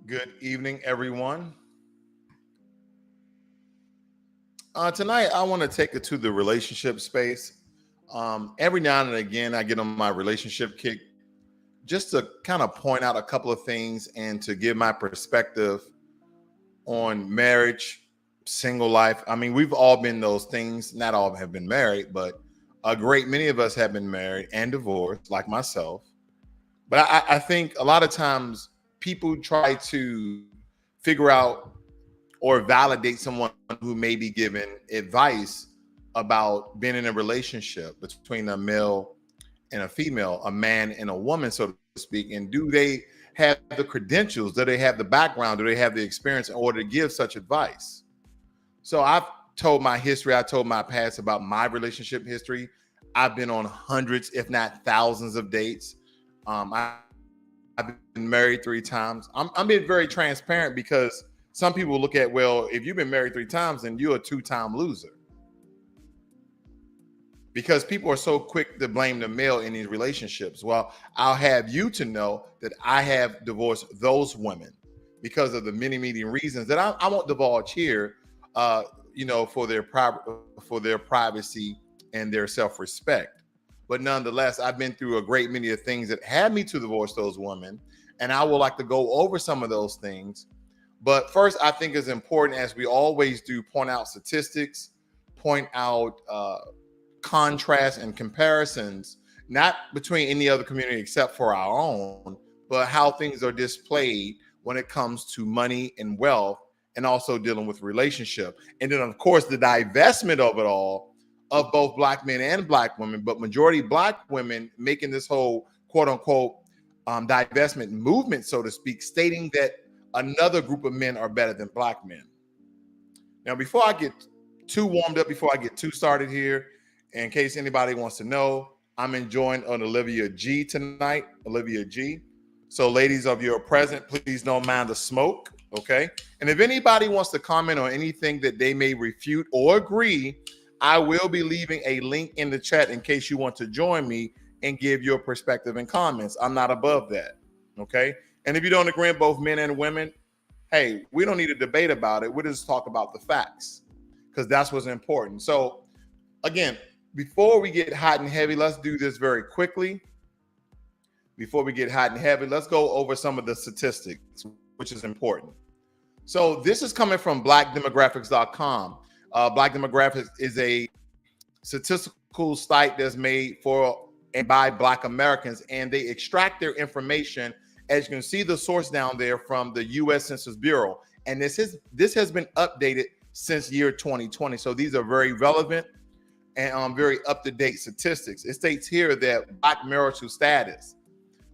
Good evening, everyone. Tonight, I want to take it to the relationship space. Every now and again, I get on my relationship kick just to kind of point out a couple of things and to give my perspective on marriage, single life. I mean, we've all been those things. Not all have been married, but a great many of us have been married and divorced, like myself. But I think a lot of times people try to figure out or validate someone who may be given advice about being in a relationship between a male and a female, a man and a woman, so to speak. And do they have the credentials? Do they have the background? Do they have the experience in order to give such advice? So I've told my history, I told my past about my relationship history. I've been on hundreds, if not thousands, of dates. I've been married 3 times. I'm being very transparent because some people look at, well, if you've been married 3 times, then you're a 2-time loser. Because people are so quick to blame the male in these relationships. Well, I'll have you to know that I have divorced those women because of the many reasons that I won't divulge here, for their privacy and their self-respect. But nonetheless, I've been through a great many of things that had me to divorce those women. And I would like to go over some of those things. But first, I think it's important, as we always do, point out statistics, point out contrasts and comparisons, not between any other community except for our own, but how things are displayed when it comes to money and wealth, and also dealing with relationship. And then, of course, the divestment of it all, of both black men and black women, but majority black women making this whole quote unquote divestment movement, so to speak, stating that another group of men are better than black men. Now, before I get too warmed up, before I get too started here, in case anybody wants to know, I'm enjoying on Olivia G tonight, Olivia G. So ladies, if you're present, please don't mind the smoke, okay? And if anybody wants to comment on anything that they may refute or agree, I will be leaving a link in the chat in case you want to join me and give your perspective and comments. I'm not above that, okay? And if you don't agree with both men and women, hey, we don't need to debate about it. We just talk about the facts because that's what's important. So again, before we get hot and heavy, let's do this very quickly. Before we get hot and heavy, let's go over some of the statistics, which is important. So this is coming from blackdemographics.com. Black Demographics is a statistical site that's made for and by Black Americans, and they extract their information. As you can see, the source down there from the U.S. Census Bureau, and this has been updated since year 2020. So these are very relevant and very up-to-date statistics. It states here that Black marital status,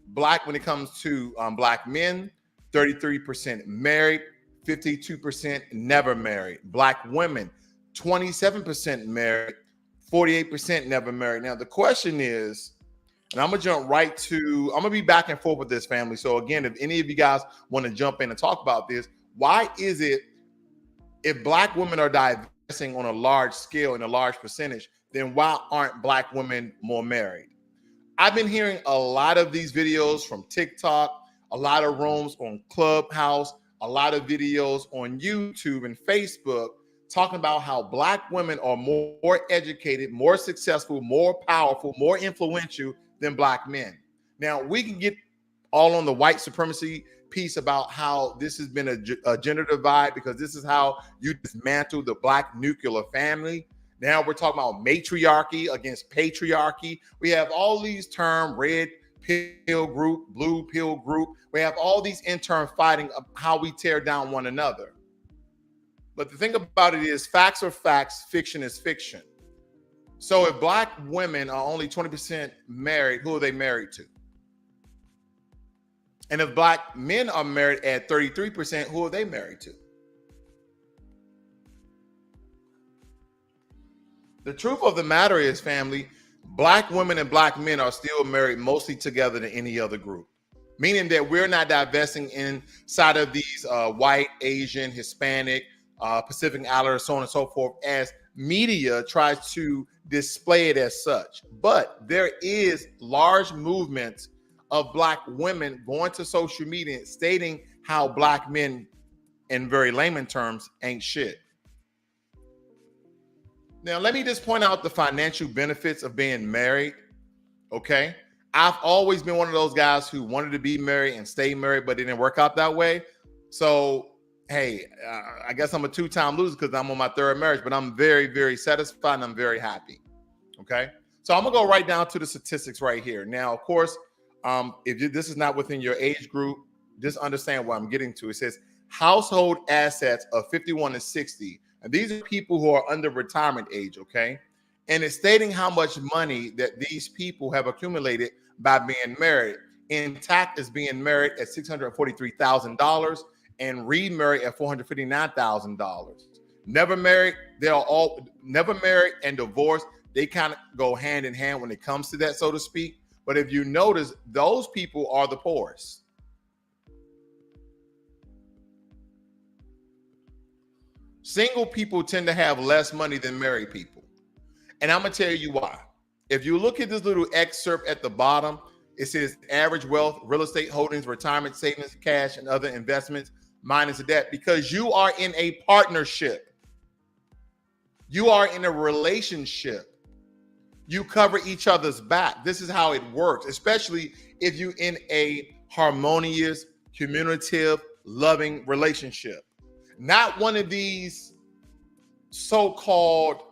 Black when it comes to Black men, 33% married, 52% never married. Black women, 27% married, 48% never married. Now, the question is, and I'm going to be back and forth with this, family. So again, if any of you guys want to jump in and talk about this, why is it if Black women are divesting on a large scale and a large percentage, then why aren't Black women more married? I've been hearing a lot of these videos from TikTok, a lot of rooms on Clubhouse, a lot of videos on YouTube and Facebook talking about how Black women are more educated, more successful, more powerful, more influential than Black men. Now, we can get all on the white supremacy piece about how this has been a gender divide because this is how you dismantle the Black nuclear family. Now we're talking about matriarchy against patriarchy. We have all these terms, red pill group, blue pill group. We have all these intern fighting of how we tear down one another. But the thing about it is facts are facts, fiction is fiction. So if Black women are only 20% married, who are they married to? And if Black men are married at 33%, who are they married to? The truth of the matter is, family, Black women and Black men are still married mostly together than any other group. Meaning that we're not divesting inside of these white, Asian, Hispanic, Pacific Islanders, so on and so forth, as media tries to display it as such. But there is large movements of Black women going to social media stating how black men, in very layman terms, ain't shit. Now, let me just point out the financial benefits of being married. Okay. I've always been one of those guys who wanted to be married and stay married, but it didn't work out that way. So, hey, I guess I'm a two-time loser because I'm on my third marriage, but I'm very, very satisfied and I'm very happy. Okay. So I'm going to go right down to the statistics right here. Now, of course, if this is not within your age group, just understand what I'm getting to. It says household assets of 51 to 60. And these are people who are under retirement age. Okay. And it's stating how much money that these people have accumulated by being married. Intact is being married at $643,000 and remarried at $459,000. Never married, they're all never married and divorced. They kind of go hand in hand when it comes to that, so to speak. But if you notice, those people are the poorest. Single people tend to have less money than married people. And I'm going to tell you why. If you look at this little excerpt at the bottom, it says average wealth, real estate holdings, retirement savings, cash, and other investments, minus the debt, because you are in a partnership. You are in a relationship. You cover each other's back. This is how it works, especially if you're in a harmonious, communicative, loving relationship. Not one of these so-called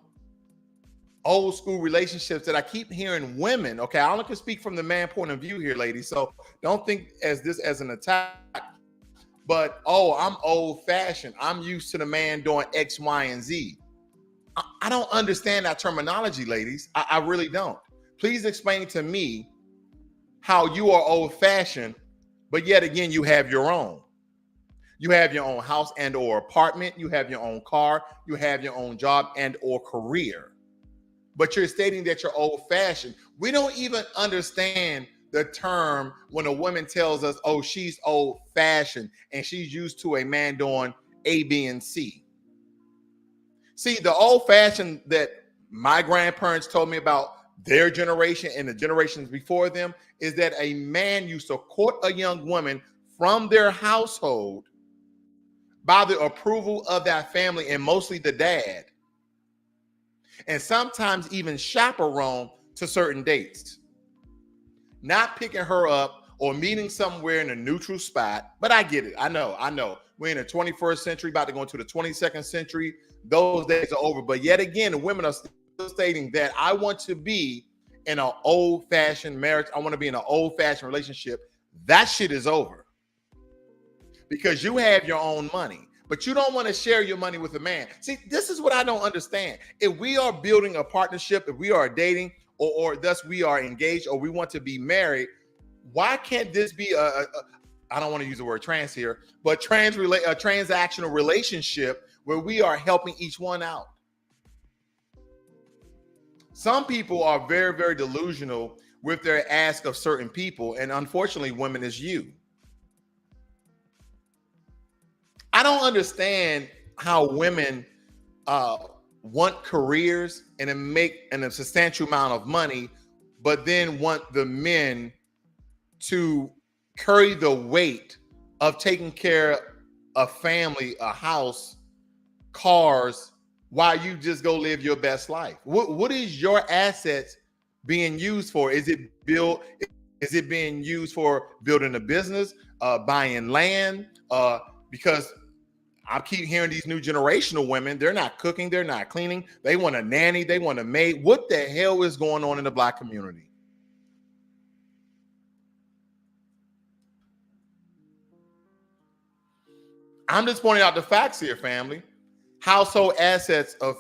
old school relationships that I keep hearing women. Okay, I only can speak from the man point of view here, ladies. So don't think as an attack. But I'm old fashioned. I'm used to the man doing X, Y, and Z. I don't understand that terminology, ladies. I really don't. Please explain to me how you are old fashioned, but yet again, you have your own. You have your own house and or apartment. You have your own car. You have your own job and or career. But you're stating that you're old fashioned. We don't even understand the term when a woman tells us, oh, she's old fashioned and she's used to a man doing A, B, and C. See, the old fashioned that my grandparents told me about their generation and the generations before them is that a man used to court a young woman from their household by the approval of that family and mostly the dad. And sometimes even chaperone to certain dates. Not picking her up or meeting somewhere in a neutral spot. But I get it. I know. We're in the 21st century, about to go into the 22nd century. Those days are over. But yet again, the women are still stating that I want to be in an old-fashioned marriage. I want to be in an old-fashioned relationship. That shit is over. Because you have your own money. But you don't want to share your money with a man. See, this is what I don't understand. If we are building a partnership, if we are dating, or thus we are engaged, or we want to be married, why can't this be I don't want to use the word trans here, but a transactional relationship where we are helping each one out? Some people are very, very delusional with their ask of certain people, and unfortunately, women is you. I don't understand how women want careers and make a substantial amount of money, but then want the men to carry the weight of taking care of a family, a house, cars, while you just go live your best life. What is your assets being used for? Is it being used for building a business, buying land? Because I keep hearing these new generational women, they're not cooking, they're not cleaning. They want a nanny, they want a maid. What the hell is going on in the Black community? I'm just pointing out the facts here, family. Household assets of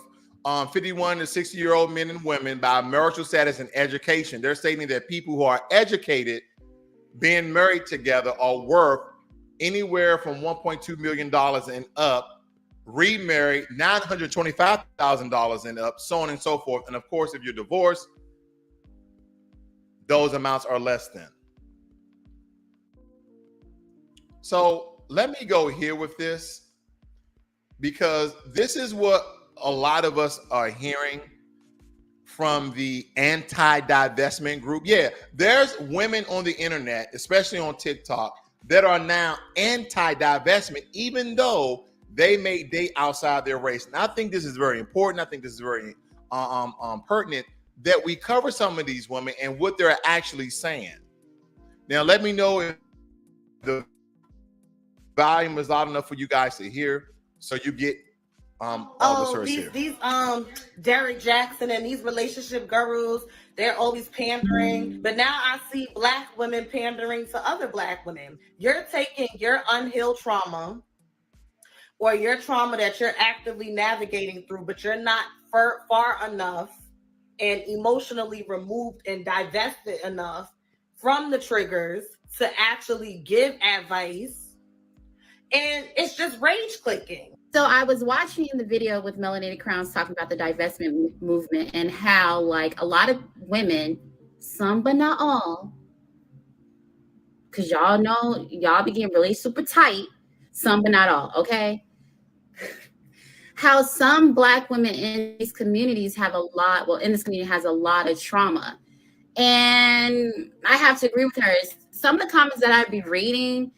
51 to 60-year-old men and women by marital status and education. They're stating that people who are educated, being married together, are worth anywhere from $1.2 million and up, remarried $925,000 and up, so on and so forth. And of course, if you're divorced, those amounts are less than. So let me go here with this, because this is what a lot of us are hearing from the anti-divestment group. Yeah, there's women on the internet, especially on TikTok, that are now anti-divestment, even though they may date outside their race. And I think this is very important. I think this is very pertinent that we cover some of these women and what they're actually saying. Now, let me know if the volume is loud enough for you guys to hear, so you get all the these Derek Jackson and these relationship gurus, they're always pandering. But now I see Black women pandering to other Black women. You're taking your unhealed trauma or your trauma that you're actively navigating through, but you're not far enough and emotionally removed and divested enough from the triggers to actually give advice. And it's just rage clicking. So I was watching the video with Melanated Crowns talking about the divestment movement and how, like, a lot of women, some but not all, because y'all know y'all be getting really super tight, some but not all, okay? How some Black women in these communities have a lot, well, in this community has a lot of trauma. And I have to agree with her. Some of the comments that I'd be reading,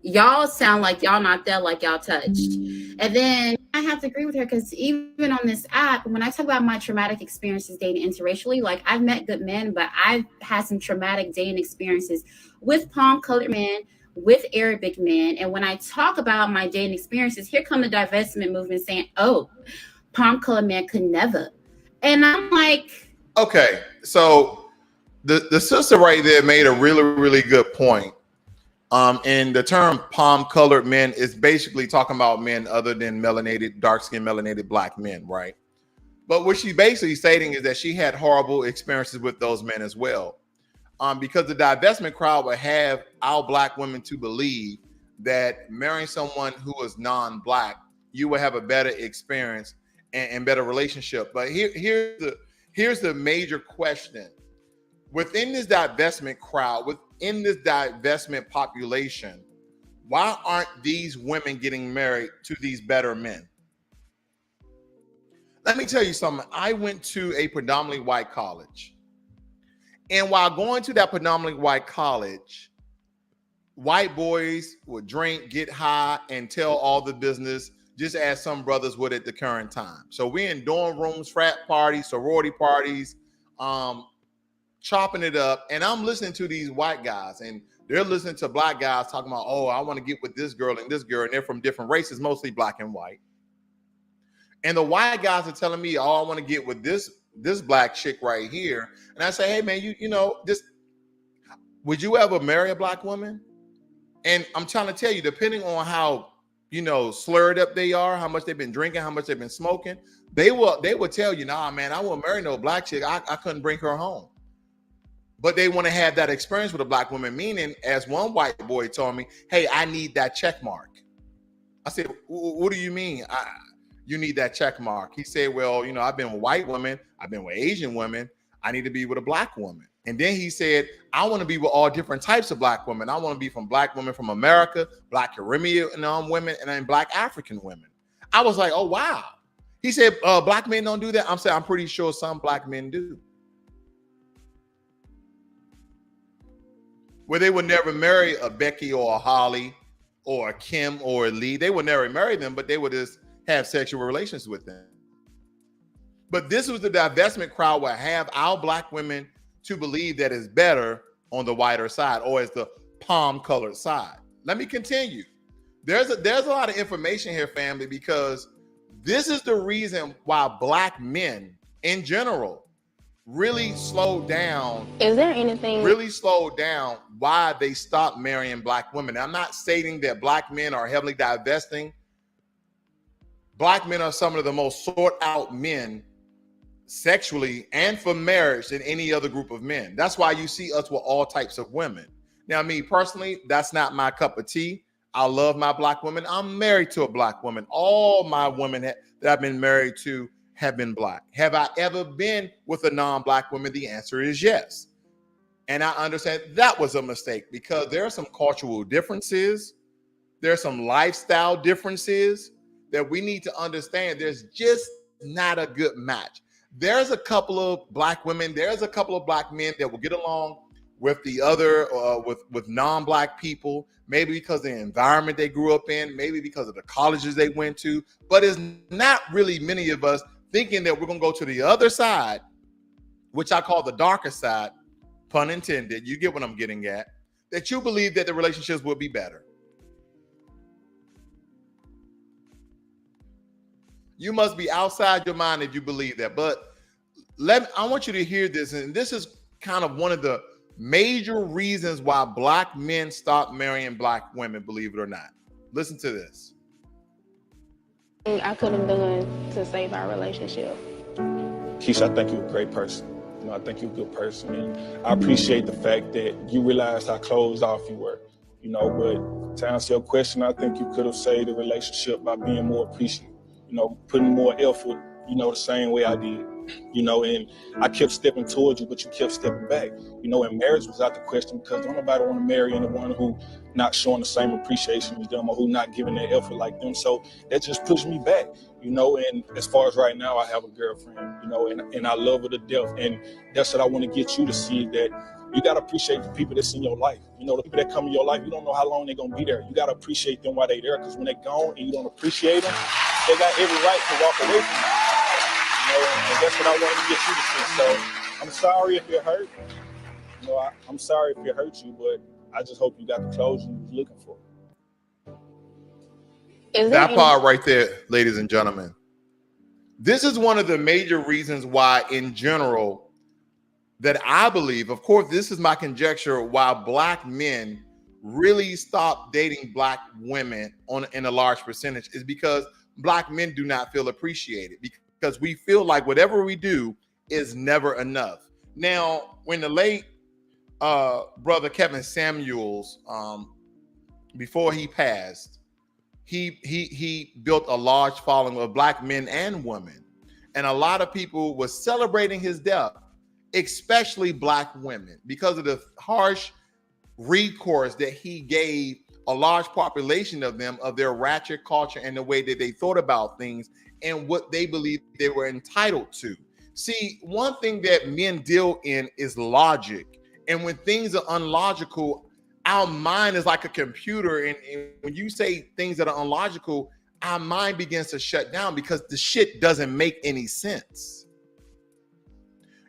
y'all sound like y'all not there, like y'all touched. And then I have to agree with her, because even on this app, when I talk about my traumatic experiences dating interracially, like, I've met good men, but I've had some traumatic dating experiences with palm-colored men, with Arabic men. And when I talk about my dating experiences, here come the divestment movement saying, oh, palm-colored man could never. And I'm like, okay, so the sister right there made a really, really good point. And the term palm-colored men is basically talking about men other than melanated, dark-skinned, melanated Black men, right? But what she's basically stating is that she had horrible experiences with those men as well. Because the divestment crowd would have our Black women to believe that marrying someone who is non-Black, you will have a better experience and better relationship. But here's the major question. Within this divestment crowd, within this divestment population, why aren't these women getting married to these better men? Let me tell you something. I went to a predominantly white college. And while going to that predominantly white college, white boys would drink, get high, and tell all the business, just as some brothers would at the current time. So we're in dorm rooms, frat parties, sorority parties, chopping it up. And I'm listening to these white guys, and they're listening to Black guys talking about, oh, I want to get with this girl and this girl, and they're from different races, mostly Black and white. And the white guys are telling me, oh, I want to get with this Black chick right here. And I say, hey man, you know, would you ever marry a Black woman? And I'm trying to tell you, depending on how, you know, slurred up they are, how much they've been drinking, how much they've been smoking, they will tell you, nah, man, I won't marry no Black chick. I couldn't bring her home. But they want to have that experience with a Black woman, meaning, as one white boy told me, hey, I need that check mark. I said, what do you mean? You need that check mark? He said, well, you know, I've been with white women, I've been with Asian women, I need to be with a Black woman. And then he said, I want to be with all different types of Black women. I want to be from Black women from America, Black Caribbean women, and then Black African women. I was like, oh, wow. He said, Black men don't do that. I'm saying, I'm pretty sure some Black men do. Where they would never marry a Becky or a Holly or a Kim or a Lee. They would never marry them, but they would just have sexual relations with them. But this was the divestment crowd would have our Black women to believe that is better on the whiter side, or as the palm-colored side. Let me continue. There's a lot of information here, family, because this is the reason why Black men in general really slowed down. Is there anything really slowed down why they stopped marrying Black women? I'm not stating that Black men are heavily divesting. Black men are some of the most sought out men sexually and for marriage than any other group of men. That's why you see us with all types of women. Now, me personally, that's not my cup of tea. I love my Black women. I'm married to a Black woman. All my women that I've been married to have been Black. Have I ever been with a non-Black woman? The answer is yes. And I understand that was a mistake, because there are some cultural differences. There are some lifestyle differences that we need to understand. There's just not a good match. There's a couple of Black women, there's a couple of Black men that will get along with the other, with non-black people, maybe because of the environment they grew up in, maybe because of the colleges they went to, but it's not really many of us thinking that we're going to go to the other side, which I call the darker side, pun intended, you get what I'm getting at, that you believe that the relationships will be better. You must be outside your mind if you believe that. But I want you to hear this, and this is kind of one of the major reasons why black men stop marrying black women, believe it or not. Listen to this. I could have done to save our relationship. Keisha, I think you're a great person. You know, I think you're a good person, and I appreciate the fact that you realized how closed off you were. You know, but to answer your question, I think you could have saved the relationship by being more appreciative. You know, putting more effort. You know, the same way I did. You know, and I kept stepping towards you, but you kept stepping back. You know, and marriage was out the question because don't nobody want to marry anyone who not showing the same appreciation as them or who not giving their effort like them. So that just pushed me back, you know. And as far as right now, I have a girlfriend, you know, and I love her to death. And that's what I want to get you to see, that you got to appreciate the people that's in your life. You know, the people that come in your life, you don't know how long they're going to be there. You got to appreciate them while they're there, because when they're gone and you don't appreciate them, they got every right to walk away from you. You know, and that's what I wanted to get you to see. So I'm sorry if it hurt. You know, I'm sorry if it hurt you, but I just hope you got the closure you was looking for. That part right there, ladies and gentlemen. This is one of the major reasons why, in general, that I believe, of course, this is my conjecture, why black men really stop dating black women in a large percentage is because black men do not feel appreciated, because we feel like whatever we do is never enough. Now, when the late brother Kevin Samuels, before he passed, he built a large following of black men and women, and a lot of people were celebrating his death, especially black women, because of the harsh recourse that he gave a large population of them, of their ratchet culture and the way that they thought about things and what they believed they were entitled to. See, one thing that men deal in is logic. And when things are unlogical, our mind is like a computer. And when you say things that are unlogical, our mind begins to shut down because the shit doesn't make any sense.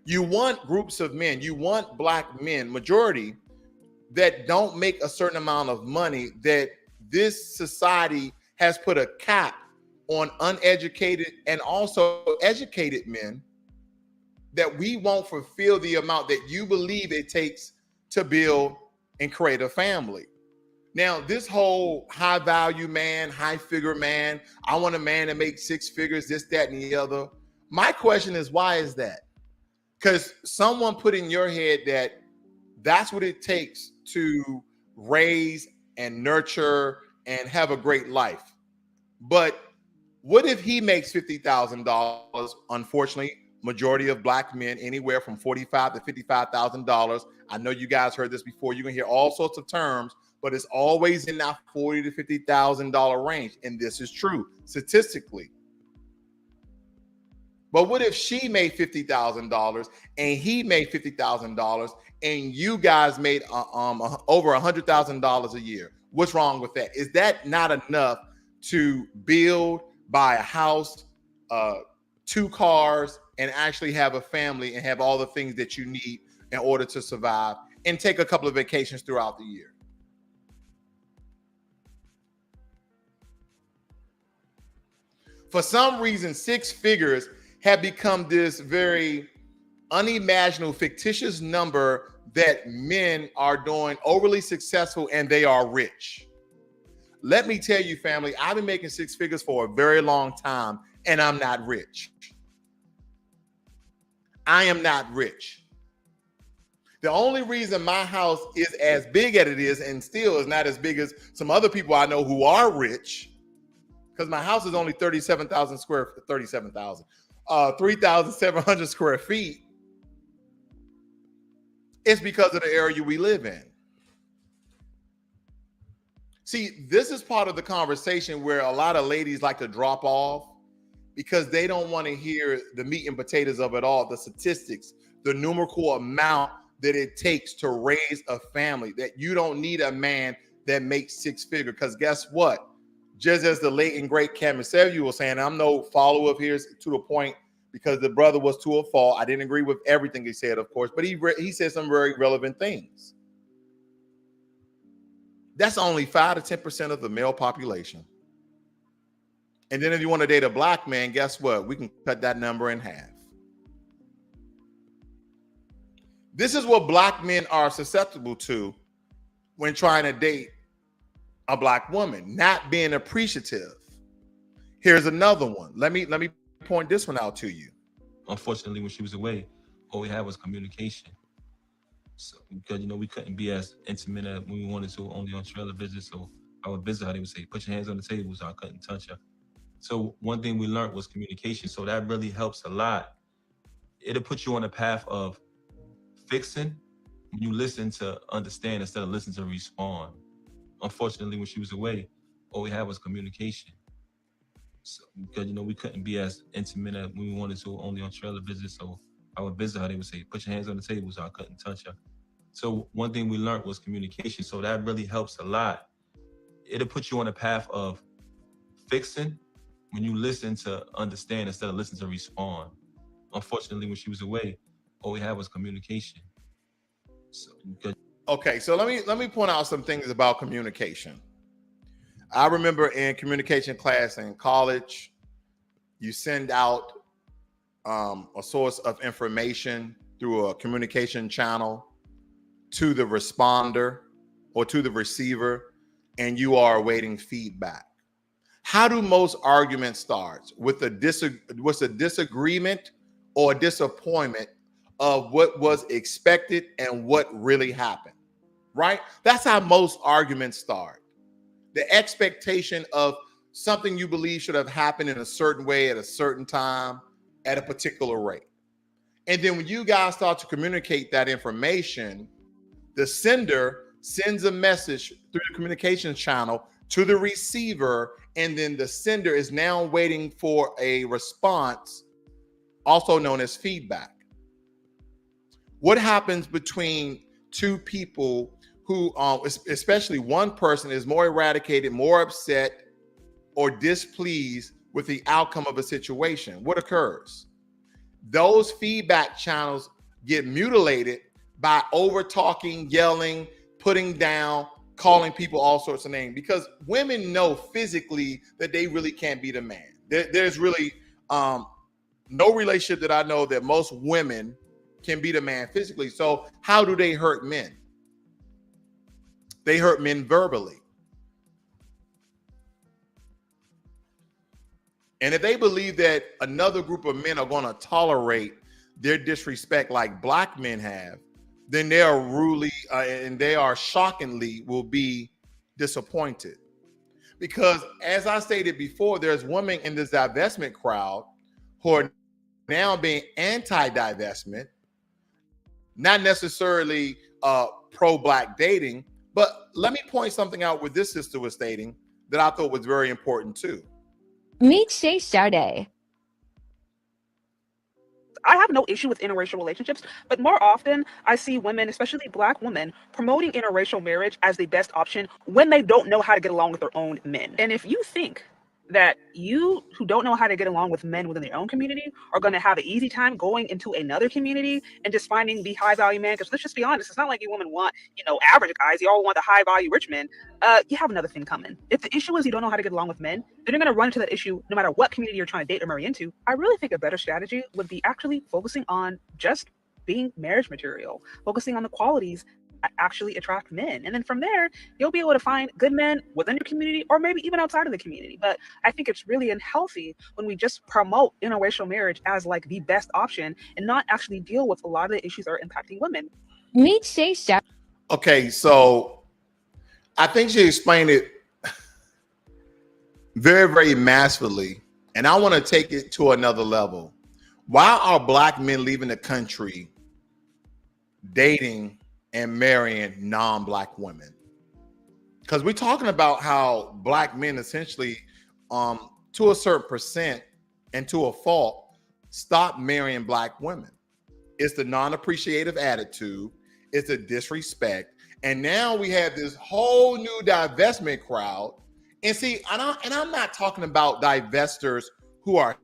You want groups of men, you want black men, majority, that don't make a certain amount of money, that this society has put a cap on uneducated and also educated men, that we won't fulfill the amount that you believe it takes to build and create a family. Now, this whole high value man, high figure man, I want a man that makes six figures, this, that, and the other. My question is, why is that? Because someone put in your head that that's what it takes to raise and nurture and have a great life. But what if he makes $50,000? Unfortunately, majority of black men, anywhere from $45,000 to $55,000. I know you guys heard this before. You're gonna hear all sorts of terms, but it's always in that $40,000 to $50,000 range. And this is true statistically. But what if she made $50,000 and he made $50,000 and you guys made over $100,000 a year? What's wrong with that? Is that not enough to build, buy a house, 2 cars, and actually have a family and have all the things that you need in order to survive and take a couple of vacations throughout the year? For some reason, 6 figures have become this very unimaginable, fictitious number that men are doing overly successful and they are rich. Let me tell you, family, I've been making 6 figures for a very long time and I'm not rich. I am not rich. The only reason my house is as big as it is and still is not as big as some other people I know who are rich, because my house is only 3,700 square feet, it's because of the area we live in. See, this is part of the conversation where a lot of ladies like to drop off because they don't want to hear the meat and potatoes of it all, the statistics, the numerical amount that it takes to raise a family, that you don't need a man that makes six figure. Because guess what? Just as the late and great Cameron Sevier was saying, I'm no follower of his to the point because the brother was to a fault. I didn't agree with everything he said, of course, but he said some very relevant things. That's only 5 to 10% of the male population. And then if you want to date a black man, guess what? We can cut that number in half. This is what black men are susceptible to when trying to date a black woman, not being appreciative. Here's another one. Let me point this one out to you. Unfortunately, when she was away, all we had was communication. So, because, you know, we couldn't be as intimate as when we wanted to, only on trailer visits. So I would visit her, they would say, put your hands on the table, so I couldn't touch her. So one thing we learned was communication. So that really helps a lot. It'll put you on a path of fixing when you listen to understand instead of listen to respond. Unfortunately, when she was away, all we had was communication. So, because, you know, we couldn't be as intimate as when we wanted to, only on trailer visits. So I would visit her, they would say, put your hands on the table, so I couldn't touch her. So one thing we learned was communication. So that really helps a lot. It'll put you on a path of fixing when you listen to understand instead of listen to respond. Unfortunately, when she was away, all we had was communication. So, okay, so let me point out some things about communication. I remember in communication class in college, you send out a source of information through a communication channel to the responder or to the receiver, and you are awaiting feedback. How do most arguments start? With a disagreement or disappointment of what was expected and what really happened, right? That's how most arguments start. The expectation of something you believe should have happened in a certain way at a certain time at a particular rate. And then when you guys start to communicate that information, the sender sends a message through the communication channel to the receiver, and then the sender is now waiting for a response, also known as feedback. What happens between two people who, especially one person, is more eradicated, more upset, or displeased with the outcome of a situation? What occurs? Those feedback channels get mutilated by over talking, yelling, putting down, calling people all sorts of names, because women know physically that they really can't beat a man. There's really no relationship that I know that most women can beat a man physically. So how do they hurt men? They hurt men verbally. And if they believe that another group of men are going to tolerate their disrespect like black men have, then they are really and they are shockingly will be disappointed. Because as I stated before, there's women in this divestment crowd who are now being anti-divestment, not necessarily pro-black dating. But let me point something out what this sister was stating that I thought was very important too. Meet Shay Sade. I have no issue with interracial relationships, but more often I see women, especially black women, promoting interracial marriage as the best option when they don't know how to get along with their own men. And if you think that you who don't know how to get along with men within their own community are going to have an easy time going into another community and just finding the high value man, because let's just be honest, it's not like you women want, average guys. You all want the high value rich men. You have another thing coming. If the issue is you don't know how to get along with men, then you're going to run into that issue no matter what community you're trying to date or marry into. I really think a better strategy would be actually focusing on just being marriage material, focusing on the qualities that actually attract men. And then from there, you'll be able to find good men within your community or maybe even outside of the community. But I think it's really unhealthy when we just promote interracial marriage as like the best option and not actually deal with a lot of the issues that are impacting women. Meet Shay Sade. Okay, so I think she explained it very, very masterfully. And I want to take it to another level. Why are black men leaving the country dating and marrying non-black women? Because we're talking about how black men essentially, to a certain percent and to a fault, stop marrying black women. It's the non-appreciative attitude. It's a disrespect. And now we have this whole new divestment crowd. And see, I'm not talking about divestors who are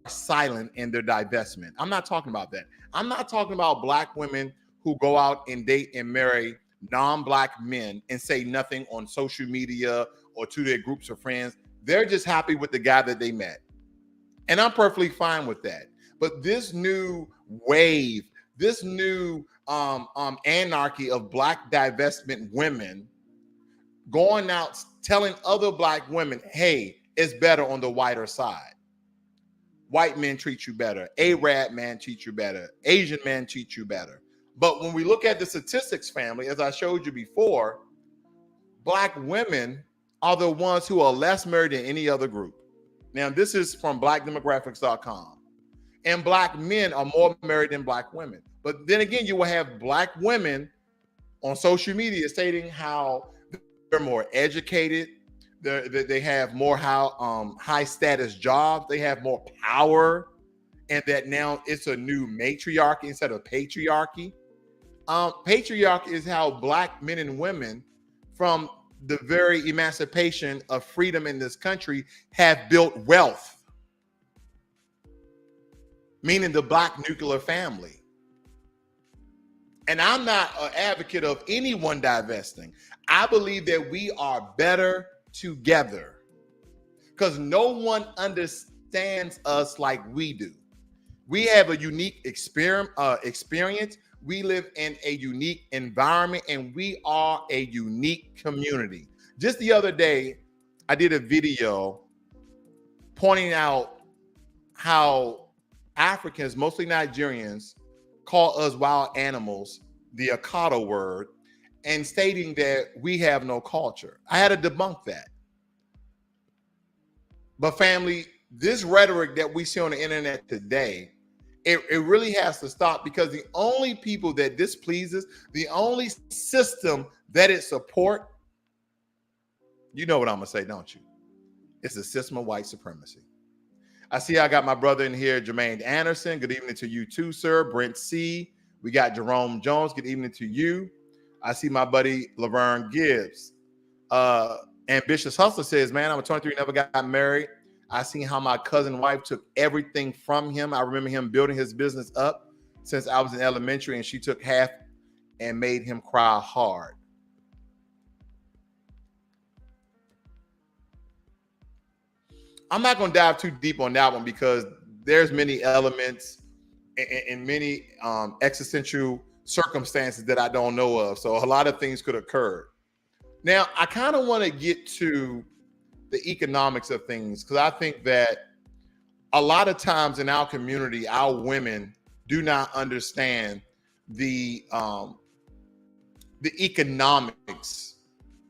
silent in their divestment. I'm not talking about that. I'm not talking about black women who go out and date and marry non-black men and say nothing on social media or to their groups of friends. They're just happy with the guy that they met. And I'm perfectly fine with that. But this new wave, this new anarchy of black divestment women going out telling other black women, hey, it's better on the whiter side. White men treat you better. Arab man treat you better. Asian man treat you better. But when we look at the statistics, family, as I showed you before, black women are the ones who are less married than any other group. Now, this is from blackdemographics.com. And black men are more married than black women. But then again, you will have black women on social media stating how they're more educated, they have more high status jobs, they have more power, and that now it's a new matriarchy instead of patriarchy. Patriarchy is how black men and women from the very emancipation of freedom in this country have built wealth, meaning the black nuclear family. And I'm not an advocate of anyone divesting. I believe that we are better together because no one understands us like we do. We have a unique experience. We live in a unique environment, and we are a unique community. Just the other day, I did a video pointing out how Africans, mostly Nigerians, call us wild animals, the Akata word, and stating that we have no culture. I had to debunk that. But family, this rhetoric that we see on the internet today, it really has to stop, because the only people that this pleases, the only system that it support, you know what I'm gonna say, don't you? It's the system of white supremacy. I see I got my brother in here, Jermaine Anderson. Good evening to you too, sir. Brent C. We got Jerome Jones. Good evening to you. I see my buddy Laverne Gibbs. Ambitious Hustler says, man, I'm a 23, never got married. I seen how my cousin wife took everything from him. I remember him building his business up since I was in elementary, and she took half and made him cry hard. I'm not going to dive too deep on that one because there's many elements and many existential circumstances that I don't know of. So a lot of things could occur. Now, I kind of want to get to the economics of things, because I think that a lot of times in our community, our women do not understand the economics,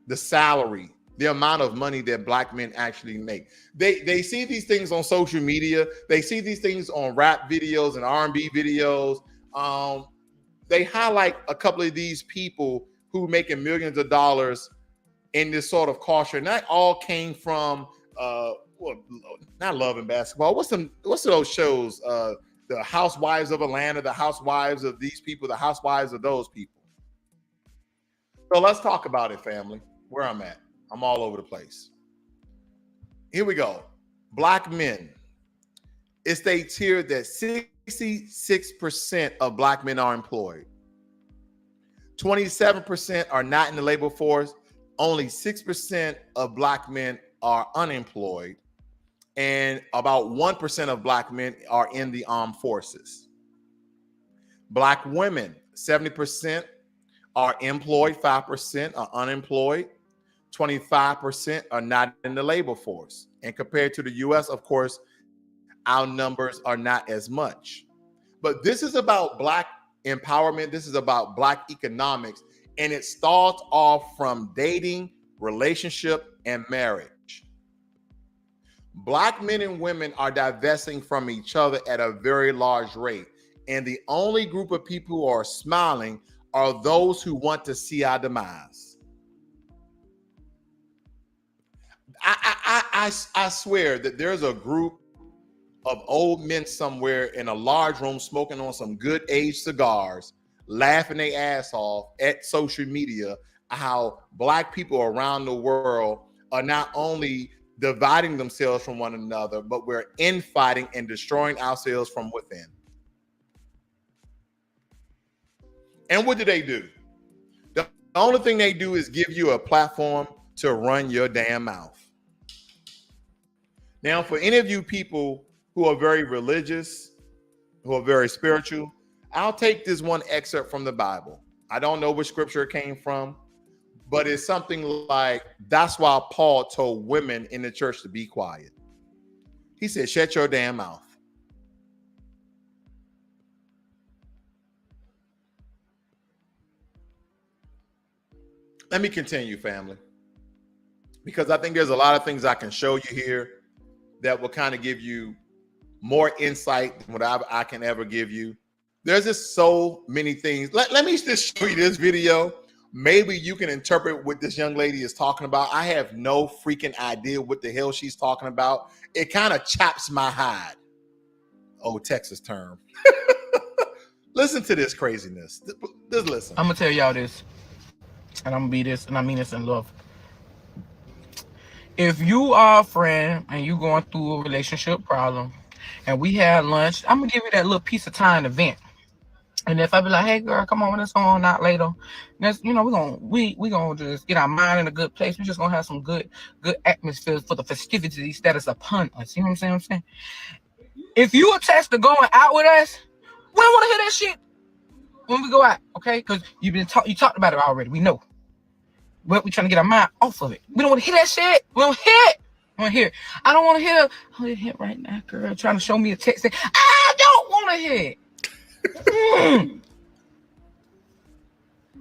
the salary, the amount of money that black men actually make. They see these things on social media. They see these things on rap videos and R&B videos. They highlight a couple of these people who making millions of dollars in this sort of culture. And that all came from not Love and Basketball. What's those shows? The Housewives of Atlanta, the Housewives of these people, the Housewives of those people. So let's talk about it, family. Where I'm at. I'm all over the place. Here we go. Black men. It states here that 66% of black men are employed. 27% are not in the labor force. Only 6% of black men are unemployed. And about 1% of black men are in the armed forces. Black women, 70% are employed, 5% are unemployed. 25% are not in the labor force. And compared to the US, of course, our numbers are not as much. But this is about black empowerment. This is about black economics. And it starts off from dating, relationship, and marriage. Black men and women are divesting from each other at a very large rate. And the only group of people who are smiling are those who want to see our demise. I swear that there's a group of old men somewhere in a large room smoking on some good aged cigars, laughing their ass off at social media, how black people around the world are not only dividing themselves from one another, but we're infighting and destroying ourselves from within. And what do? The only thing they do is give you a platform to run your damn mouth. Now, for any of you people who are very religious, who are very spiritual, I'll take this one excerpt from the Bible. I don't know which scripture it came from, but it's something like, that's why Paul told women in the church to be quiet. He said, shut your damn mouth. Let me continue, family, because I think there's a lot of things I can show you here that will kind of give you more insight than what I can ever give you. There's just so many things. Let me just show you this video. Maybe you can interpret what this young lady is talking about. I have no freaking idea what the hell she's talking about. It kind of chops my hide. Old Texas term. Listen to this craziness. Just listen. I'm gonna tell y'all this, and I'm gonna be this, and I mean this in love. If you are a friend and you going through a relationship problem, and we had lunch, I'm gonna give you that little piece of time to vent. And if I be like, hey girl, come on, let's go on out later. That's, you know, we gonna just get our mind in a good place. We're just gonna have some good atmosphere for the festivities that is upon us. You know what I'm saying? If you attach to going out with us, we don't want to hear that shit when we go out, okay? Because you talked about it already. We know. But we're trying to get our mind off of it. We don't want to hear that shit. We don't hear it. I want to hear it. I don't want to hear. Oh, you hit right now, girl. Trying to show me a text. I don't want to hear it.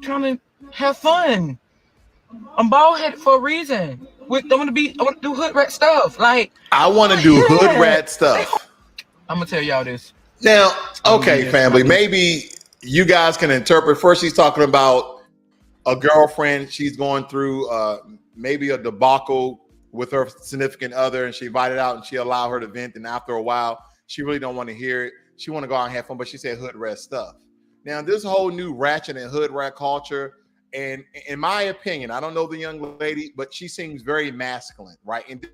Trying to have fun. I'm bald headed for a reason. I want to do hood rat stuff. Like, I want to do hood rat stuff. I'm gonna tell y'all this. Now, okay, family, maybe you guys can interpret. First, she's talking about a girlfriend. She's going through maybe a debacle with her significant other, and she invited out and she allowed her to vent. And after a while, she really don't want to hear it. She want to go out and have fun, but she said hood rat stuff. Now, this whole new ratchet and hood rat culture, and in my opinion, I don't know the young lady, but she seems very masculine, right? And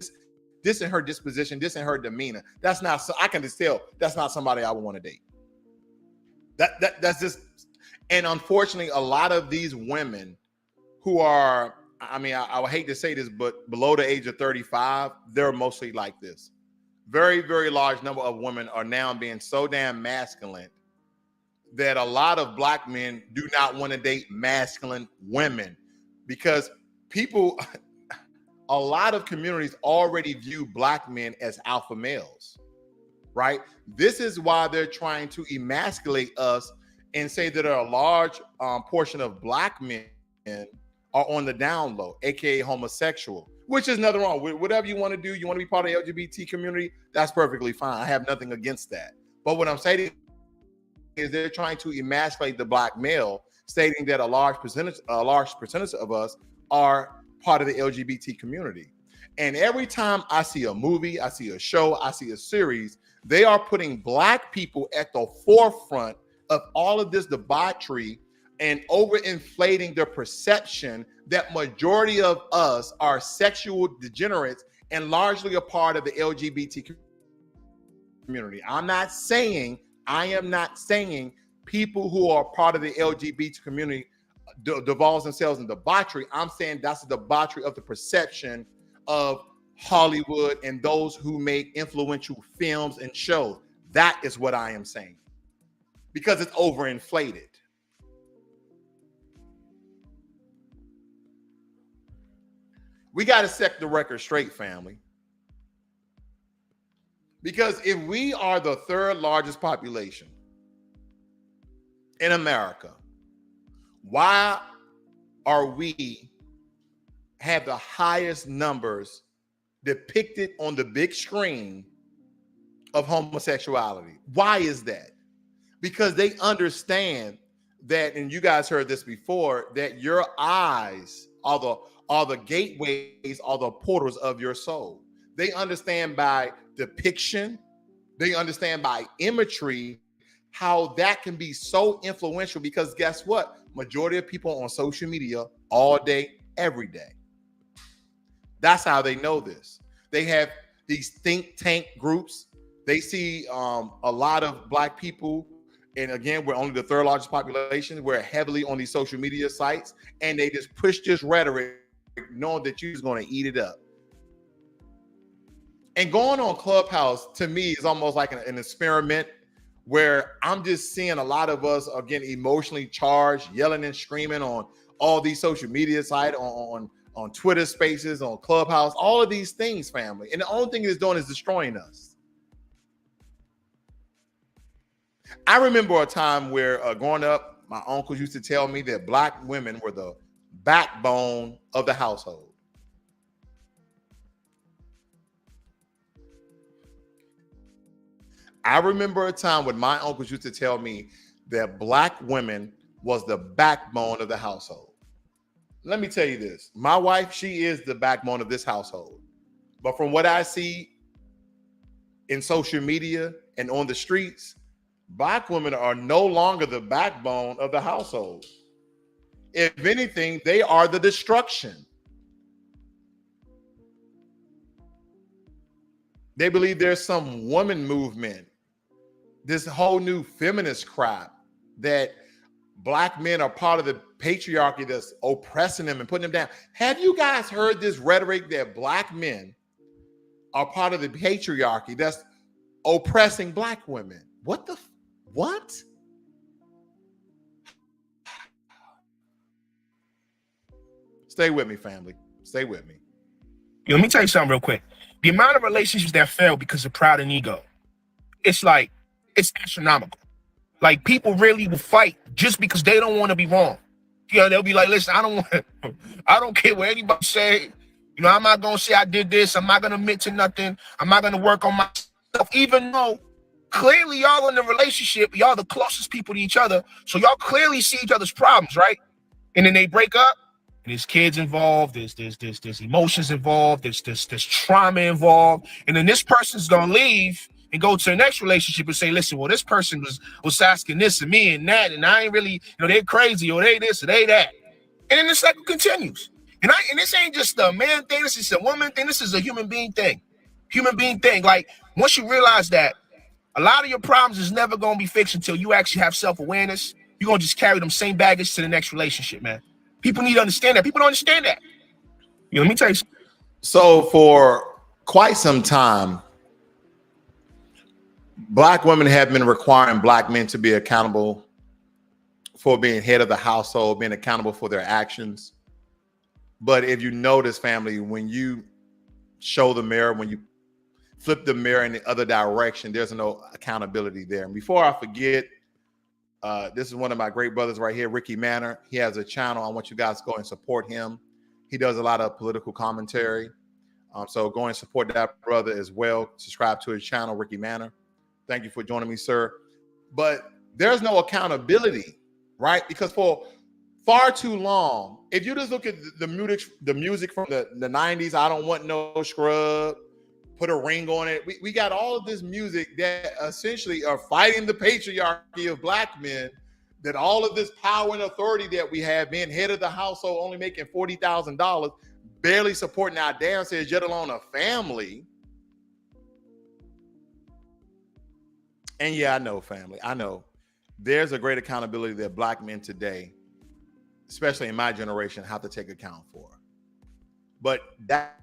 this in her disposition, this in her demeanor. That's not. I can just tell that's not somebody I would want to date. That's just. And unfortunately, a lot of these women who are, I mean, I would hate to say this, but below the age of 35, they're mostly like this. Very, very large number of women are now being so damn masculine that a lot of black men do not want to date masculine women because people, a lot of communities already view black men as alpha males, right? This is why they're trying to emasculate us and say that a large portion of black men are on the down low, aka homosexual, which is nothing wrong with. Whatever you want to do, you want to be part of the LGBT community, that's perfectly fine. I have nothing against that. But what I'm saying is they're trying to emasculate the black male, stating that a large percentage of us are part of the LGBT community. And every time I see a movie, I see a show, I see a series, they are putting black people at the forefront of all of this debauchery and overinflating the perception that majority of us are sexual degenerates and largely a part of the LGBT community. I am not saying people who are part of the LGBT community devolves themselves in debauchery. I'm saying that's the debauchery of the perception of Hollywood and those who make influential films and shows. That is what I am saying. Because it's overinflated. We got to set the record straight, family. Because if we are the third largest population in America, why are we have the highest numbers depicted on the big screen of homosexuality? Why is that? Because they understand that, and you guys heard this before, that your eyes are the gateways, are the portals of your soul. They understand by depiction, they understand by imagery how that can be so influential, because guess what? Majority of people on social media all day, every day. That's how they know this. They have these think tank groups. They see a lot of Black people, and again, we're only the third largest population. We're heavily on these social media sites, and they just push this rhetoric, knowing that you're going to eat it up. And going on Clubhouse to me is almost like an experiment, where I'm just seeing a lot of us are getting emotionally charged, yelling and screaming on all these social media sites, on Twitter Spaces, on Clubhouse, all of these things, family. And the only thing it's doing is destroying us. I remember a time where growing up, my uncles used to tell me that Black women were the backbone of the household. I remember a time when my uncles used to tell me that Black women was the backbone of the household. Let me tell you this. My wife, she is the backbone of this household. But from what I see in social media and on the streets, Black women are no longer the backbone of the household. If anything, they are the destruction. They believe there's some woman movement, this whole new feminist crap, that Black men are part of the patriarchy that's oppressing them and putting them down. Have you guys heard this rhetoric that Black men are part of the patriarchy that's oppressing Black women? What? Stay with me, family. Stay with me. Let me tell you something real quick. The amount of relationships that fail because of pride and ego, it's astronomical. Like, people really will fight just because they don't want to be wrong. They'll be like, listen, I don't care what anybody say. I'm not going to say I did this. I'm not going to admit to nothing. I'm not going to work on myself, even though clearly y'all in the relationship, y'all the closest people to each other. So y'all clearly see each other's problems, right? And then they break up, and there's kids involved. There's emotions involved. There's trauma involved. And then this person's going to leave and go to the next relationship and say, listen, well, this person was asking this of me and that, and I ain't really, they're crazy, or they this or they that. And then the cycle continues. And this ain't just a man thing, this is a woman thing, this is a human being thing. Like, once you realize that a lot of your problems is never going to be fixed until you actually have self-awareness, you're going to just carry them same baggage to the next relationship, man. People need to understand that. People don't understand that. Let me tell you something. So for quite some time, Black women have been requiring Black men to be accountable for being head of the household, being accountable for their actions. But if you notice, family, when you show the mirror, when you flip the mirror in the other direction, there's no accountability there. And before I forget, this is one of my great brothers right here, Ricky Manor. He has a channel. I want you guys to go and support him. He does a lot of political commentary. So go and support that brother as well. Subscribe to his channel, Ricky Manor. Thank you for joining me, sir. But there's no accountability, right? Because for far too long, if you just look at the music from the 90s, I Don't Want No Scrub, Put a Ring on It. We got all of this music that essentially are fighting the patriarchy of Black men, that all of this power and authority that we have, being head of the household, only making $40,000, barely supporting our dancers, yet alone a family. And yeah, I know, family. I know there's a great accountability that Black men today, especially in my generation, have to take account for. But that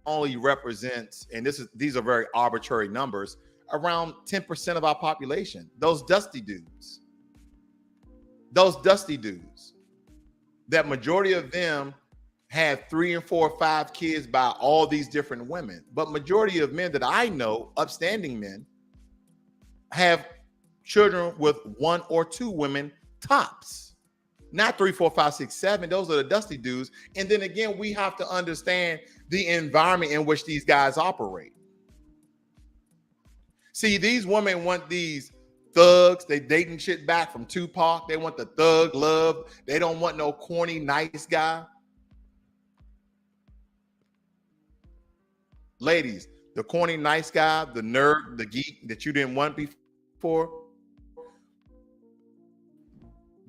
only represents, and these are very arbitrary numbers, around 10% of our population. Those dusty dudes. That majority of them have 3 and 4 or 5 kids by all these different women. But majority of men that I know, upstanding men, have children with 1 or 2 women tops, not 3, 4, 5, 6, 7. Those are the dusty dudes. And then again, we have to understand the environment in which these guys operate. See, these women want these thugs. They dating shit back from Tupac. They want the thug love. They don't want no corny, nice guy. Ladies, the corny, nice guy, the nerd, the geek that you didn't want before, for,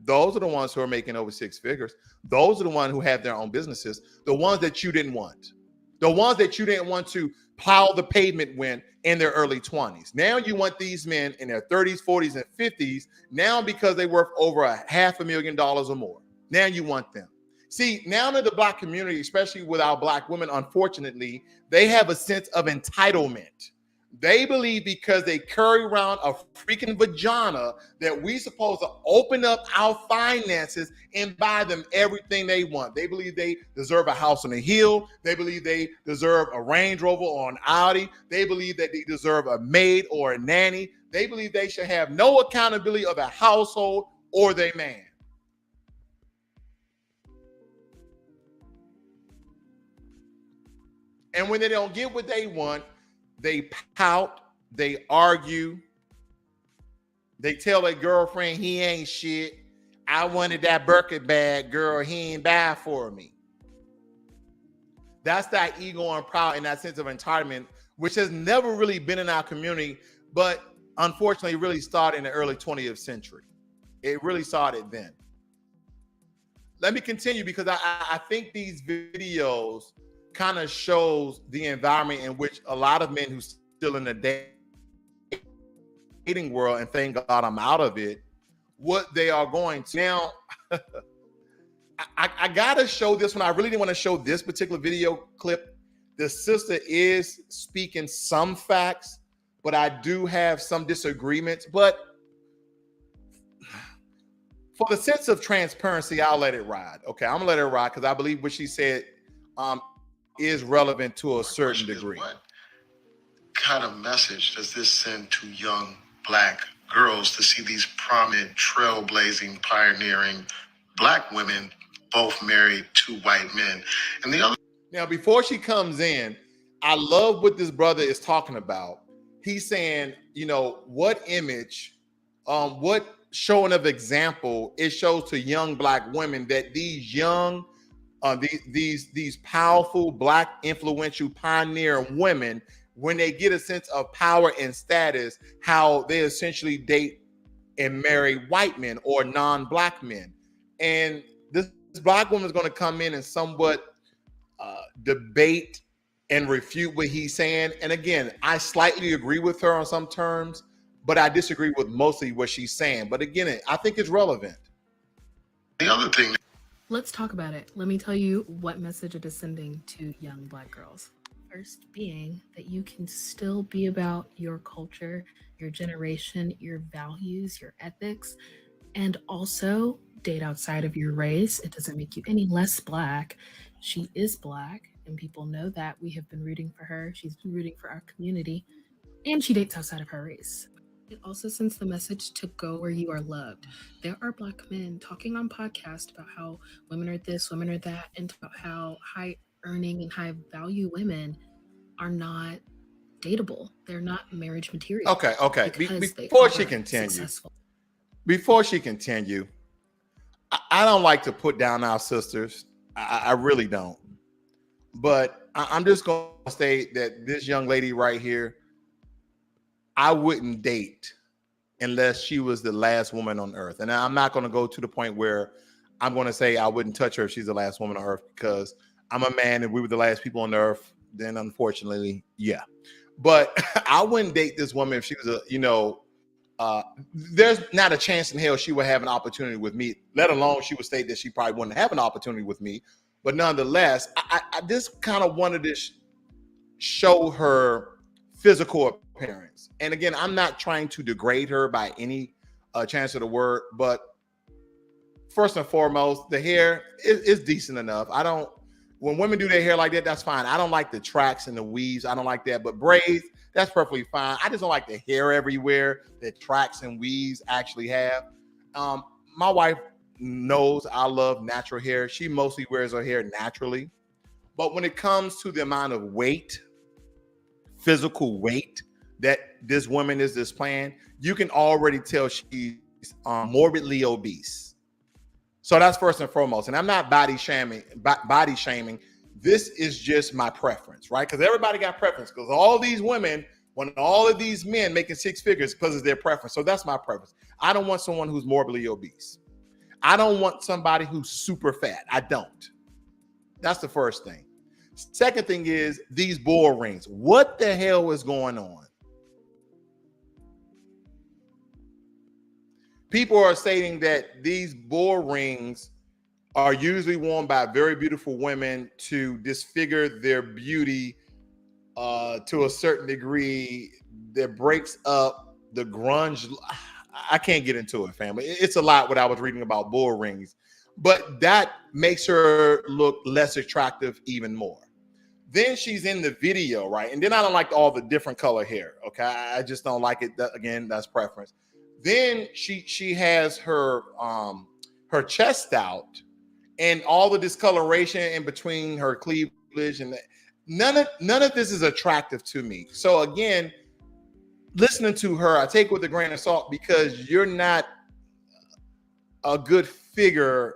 those are the ones who are making over six figures. Those are the ones who have their own businesses. The ones that you didn't want. The ones that you didn't want to plow the pavement with in their early 20s. Now you want these men in their 30s, 40s, and 50s, now because they worth over $500,000 or more. Now you want them. See, now that the Black community, especially with our Black women, unfortunately, they have a sense of entitlement. They believe because they carry around a freaking vagina that we supposed to open up our finances and buy them everything they want. They believe they deserve a house on a hill. They believe they deserve a Range Rover or an Audi. They believe that they deserve a maid or a nanny. They believe they should have no accountability of the household or their man. And when they don't get what they want, they pout, they argue, they tell their girlfriend he ain't shit. I wanted that Birkin bag, girl, he ain't buy for me. That's that ego and pride and that sense of entitlement, which has never really been in our community, but unfortunately really started in the early 20th century. It really started then. Let me continue because I think these videos kind of shows the environment in which a lot of men who still in the dating world, and thank God I'm out of it, what they are going to. Now, I gotta show this one. I really didn't want to show this particular video clip. The sister is speaking some facts, but I do have some disagreements. But for the sense of transparency, I'll let it ride. Okay, I'm gonna let it ride because I believe what she said is relevant to a certain degree. What kind of message does this send to young Black girls to see these prominent, trailblazing, pioneering Black women both married to white men? And the other. Now, before she comes in, I love what this brother is talking about. He's saying, you know, what image, what showing of example it shows to young Black women that these young these powerful Black influential pioneer women, when they get a sense of power and status, how they essentially date and marry white men or non-Black men. And this Black woman is going to come in and somewhat debate and refute what he's saying. And again, I slightly agree with her on some terms, but I disagree with mostly what she's saying. But again, I think it's relevant. The other thing. Let's talk about it. Let me tell you what message it is sending to young Black girls. First being that you can still be about your culture, your generation, your values, your ethics, and also date outside of your race. It doesn't make you any less Black. She is Black, and people know that. We have been rooting for her. She's been rooting for our community, and she dates outside of her race. It also sends the message to go where you are loved. There are Black men talking on podcasts about how women are this, women are that, and about how high earning and high value women are not dateable. They're not marriage material. Okay. Before she continue, I don't like to put down our sisters. I really don't. But I'm just going to say that this young lady right here, I wouldn't date unless she was the last woman on earth. And I'm not going to go to the point where I'm going to say I wouldn't touch her if she's the last woman on earth, because I'm a man and we were the last people on earth. Then unfortunately, yeah. But I wouldn't date this woman if she was there's not a chance in hell she would have an opportunity with me, let alone she would state that she probably wouldn't have an opportunity with me. But nonetheless, I just kind of wanted to show her physical appearance. And again, I'm not trying to degrade her by any chance of the word, but first and foremost, the hair is decent enough. When women do their hair like that, that's fine. I don't like the tracks and the weaves. I don't like that, but braids, that's perfectly fine. I just don't like the hair everywhere that tracks and weaves actually have. My wife knows I love natural hair. She mostly wears her hair naturally. But when it comes to the amount of weight, physical weight that this woman is displaying, you can already tell she's morbidly obese. So that's first and foremost. And I'm not body shaming. This is just my preference, right? Because everybody got preference. Because all these women When all of these men making six figures because of their preference. So that's my preference. I don't want someone who's morbidly obese. I don't want somebody who's super fat. I don't. That's the first thing. Second thing is these bull rings. What the hell is going on? People are stating that these bull rings are usually worn by very beautiful women to disfigure their beauty to a certain degree that breaks up the grunge. I can't get into it, family. It's a lot what I was reading about bull rings, but that makes her look less attractive even more. Then she's in the video, right? And then I don't like all the different color hair. Okay, I just don't like it. Again, that's preference. Then she has her chest out and all the discoloration in between her cleavage, and none of this is attractive to me. So again, listening to her, I take it with a grain of salt because you're not a good figure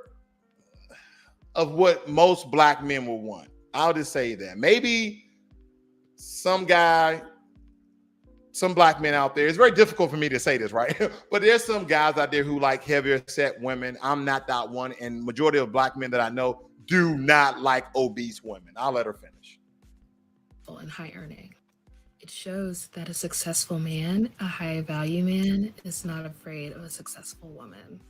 of what most black men will want. I'll just say that. Maybe some black men out there, it's very difficult for me to say this, right? But there's some guys out there who like heavier set women. I'm not that one. And majority of black men that I know do not like obese women. I'll let her finish. And high earning. It shows that a successful man, a high value man, is not afraid of a successful woman.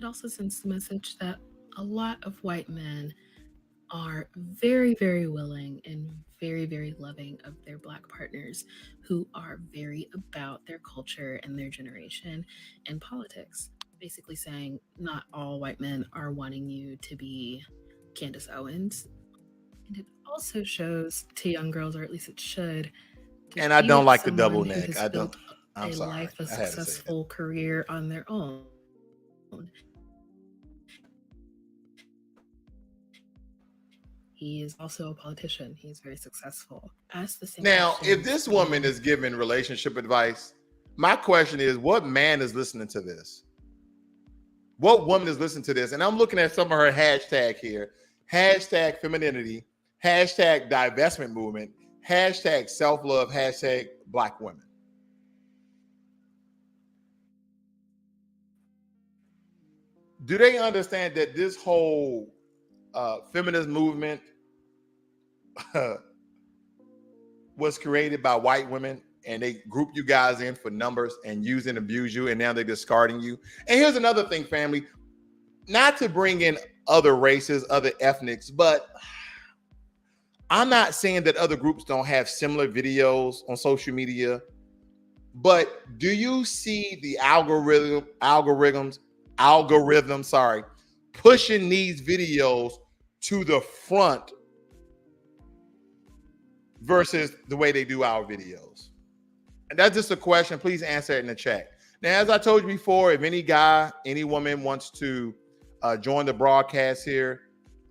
It also sends the message that a lot of white men are very, very willing and very, very loving of their black partners who are very about their culture and their generation and politics. Basically saying not all white men are wanting you to be Candace Owens. And it also shows to young girls, or at least it should. And I don't like the double neck. I'm sorry. Life, a successful career on their own. He is also a politician. He's very successful. Ask the same now, question. if this woman is giving relationship advice, my question is, what man is listening to this? What woman is listening to this? And I'm looking at some of her hashtag here. Hashtag femininity. Hashtag divestment movement. Hashtag self-love. Hashtag black women. Do they understand that this whole feminist movement was created by white women, and they group you guys in for numbers and use and abuse you, and now they're discarding you? And here's another thing, family, not to bring in other races, other ethnics, but I'm not saying that other groups don't have similar videos on social media, but do you see the algorithms, pushing these videos to the front versus the way they do our videos? And that's just a question. Please answer it in the chat. Now, as I told you before, if any guy, any woman wants to join the broadcast here,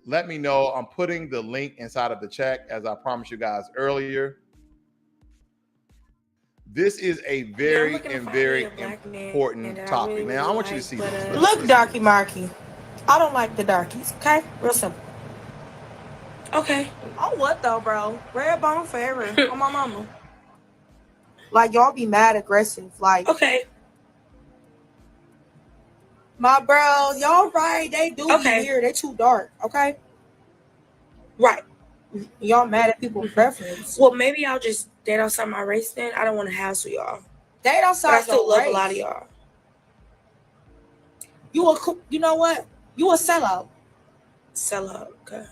let me know. I'm putting the link inside of the chat, as I promised you guys earlier. This is a very important topic. Really now, I want you to see this. Look, darky marky. I don't like the darkies, okay? Real simple. Okay. On what though, bro? Red bone forever. On my mama. Like, y'all be mad aggressive. Like, okay. My bro, y'all right. They do be weird. They too dark, okay? Right. Y'all mad at people's preference. Well, maybe y'all just date outside my race then. I don't want to hassle y'all. Date outside but I still love race. A lot of y'all. You know what? You a sellout. Sellout, okay.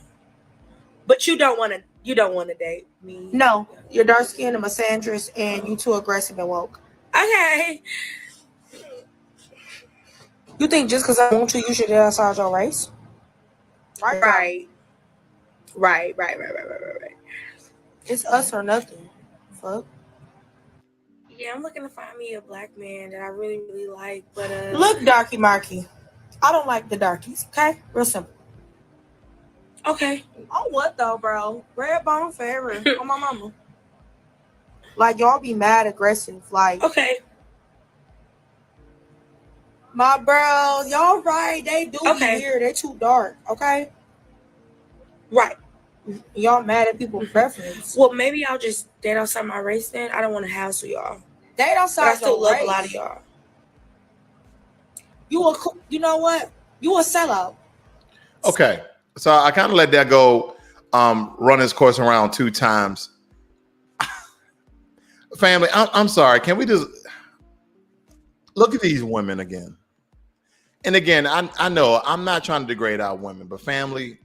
But you don't want to date me. No, you're dark skinned and misandrous, and you too aggressive and woke. Okay. You think just because I want to, you should date outside your race? Right. It's us or nothing. Fuck. Yeah, I'm looking to find me a black man that I really, really like, but look, darky marky. I don't like the darkies, okay? Real simple. Okay. On what though, bro? Red bone forever. On my mama. Like, y'all be mad aggressive. Like, okay. My bro, y'all right. They do be weird. They too dark, okay? Right. Y'all mad at people's preference. Well, maybe I'll just date outside my race then. I don't want to hassle y'all. Date outside I still love race. A lot of y'all. You know what? You a sellout. Okay. So I kind of let that go, run its course around 2 times. Family, I'm sorry. Can we just look at these women again? And again, I know I'm not trying to degrade our women, but family,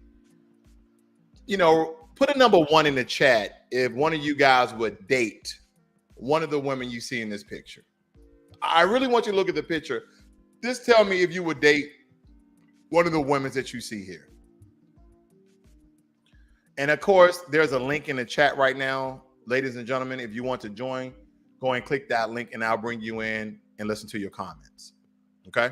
put a number 1 in the chat if one of you guys would date one of the women you see in this picture. I really want you to look at the picture. Just tell me if you would date one of the women that you see here. And of course, there's a link in the chat right now. Ladies and gentlemen, if you want to join, go and click that link and I'll bring you in and listen to your comments. Okay?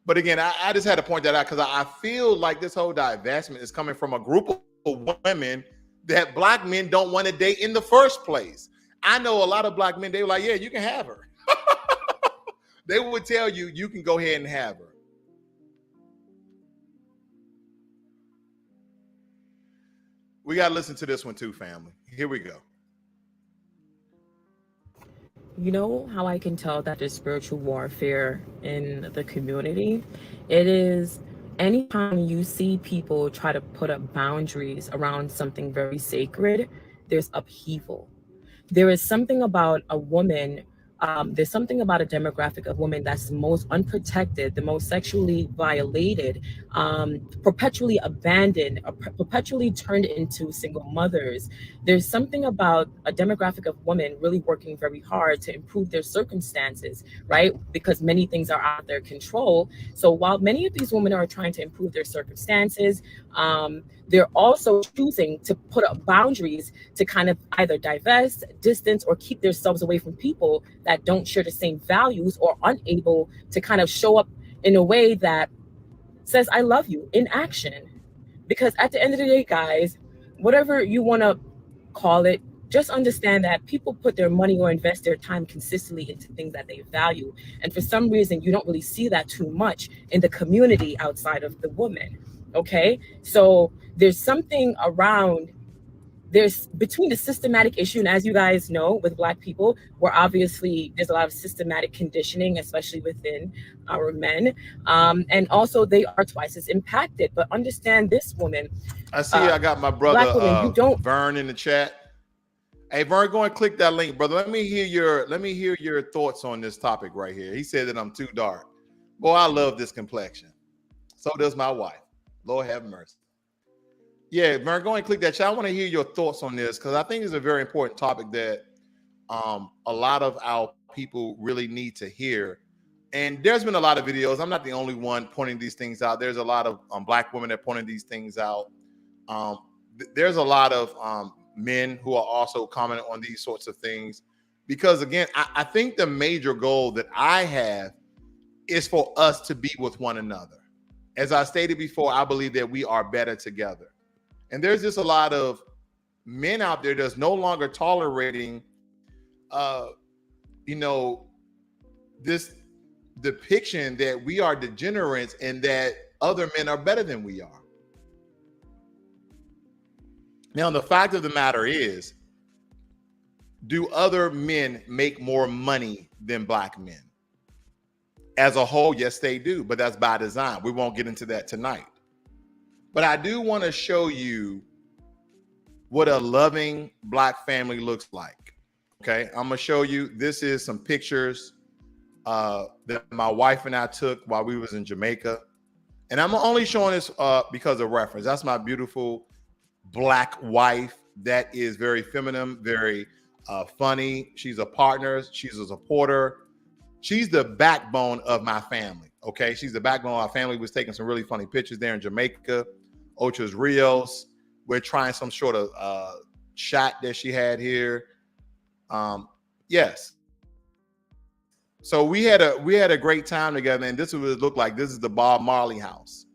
But again, I just had to point that out because I feel like this whole divestment is coming from a group of women that black men don't want to date in the first place. I know a lot of black men, they were like, yeah, you can have her. They would tell you, you can go ahead and have her. We got to listen to this one too, family. Here we go. You know how I can tell that there's spiritual warfare in the community? It is anytime you see people try to put up boundaries around something very sacred, there's upheaval. There is something about a woman, there's something about a demographic of women that's the most unprotected, the most sexually violated, perpetually abandoned, perpetually turned into single mothers. There's something about a demographic of women really working very hard to improve their circumstances, right? Because many things are out of their control. So while many of these women are trying to improve their circumstances, they're also choosing to put up boundaries to kind of either divest, distance, or keep themselves away from people that don't share the same values or unable to kind of show up in a way that says, I love you in action. Because at the end of the day, guys, whatever you want to call it, just understand that people put their money or invest their time consistently into things that they value. And for some reason, you don't really see that too much in the community outside of the woman. Okay, so there's something around, there's between the systematic issue, and as you guys know, with Black people, where obviously there's a lot of systematic conditioning, especially within our men, and also they are twice as impacted. But understand this, woman. I see I got my brother women, you don't... Vern in the chat. Hey Vern, go and click that link, brother. Let me hear your thoughts on this topic right here. He said that I'm too dark. Boy, I love this complexion. So does my wife. Lord have mercy. Yeah, Vern, go and click that chat. I want to hear your thoughts on this because I think it's a very important topic that a lot of our people really need to hear. And there's been a lot of videos. I'm not the only one pointing these things out. There's a lot of Black women that are pointing these things out. There's a lot of men who are also commenting on these sorts of things. Because again, I think the major goal that I have is for us to be with one another. As I stated before, I believe that we are better together. And there's just a lot of men out there that's no longer tolerating, this depiction that we are degenerates and that other men are better than we are. Now, the fact of the matter is, do other men make more money than Black men? As a whole, yes, they do, but that's by design. We won't get into that tonight. But I do want to show you what a loving Black family looks like. Okay, I'm gonna show you. This is some pictures that my wife and I took while we was in Jamaica, and I'm only showing this because of reference. That's my beautiful Black wife. That is very feminine, very funny. She's a partner. She's a supporter. She's the backbone of my family. Okay, she's the backbone of our family. We was taking some really funny pictures there in Jamaica, Ocho's Rios. We're trying some sort of shot that she had here. Yes. So we had a great time together, and this is what it looked like. This is the Bob Marley house.